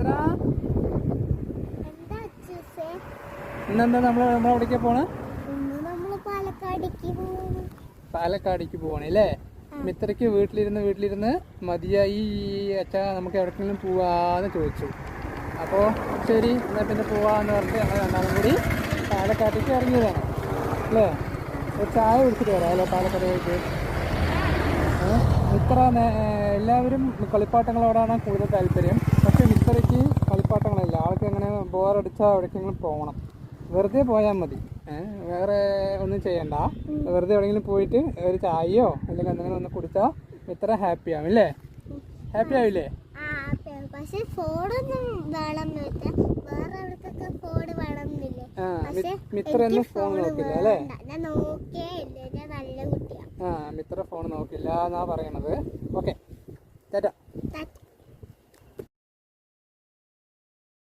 മിത്ര ഇന്നെന്താ നമ്മളെവിടേക്കാ പോണേ? പാലക്കാടേക്ക് പോവാണ് അല്ലേ? മിത്രയ്ക്ക് വീട്ടിലിരുന്ന് മതിയായി. അച്ഛാ നമുക്ക് എവിടെക്കെങ്കിലും പോവാന്ന് ചോദിച്ചു. അപ്പോൾ ശരി എന്നാൽ പിന്നെ പോവാന്ന് പറഞ്ഞിട്ട് ഞങ്ങൾ രണ്ടാളും കൂടി പാലക്കാട്ടേക്ക് ഇറങ്ങിയതാണ് അല്ലേ? ഒരു ചായ കുടിച്ചിട്ട് വരാം അല്ലേ പാലക്കാട് പോയിട്ട്. മിത്ര എല്ലാവരും കളിപ്പാട്ടങ്ങളോടാണ് കൂടുതൽ താല്പര്യം. പക്ഷെ മിത്രയ്ക്ക് കളിപ്പാട്ടങ്ങളല്ല. ആൾക്ക് എങ്ങനെ ബോറടിച്ചാൽ എവിടേക്കെങ്കിലും പോകണം. വെറുതെ പോയാൽ മതി, വേറെ ഒന്നും ചെയ്യണ്ട. വെറുതെ എവിടെയെങ്കിലും പോയിട്ട് ഒരു ചായയോ അല്ലെങ്കിൽ എന്തെങ്കിലും ഒന്ന് കുടിച്ചാൽ മിത്ര ഹാപ്പി ആവും അല്ലേ? ഹാപ്പി ആവില്ലേ? മിത്ര ഒന്നും ഫോൺ നോക്കില്ല അല്ലേ? മിത്ര ഫോൺ നോക്കില്ല എന്നാ പറയണത്. ഓക്കെ, ടാറ്റാ.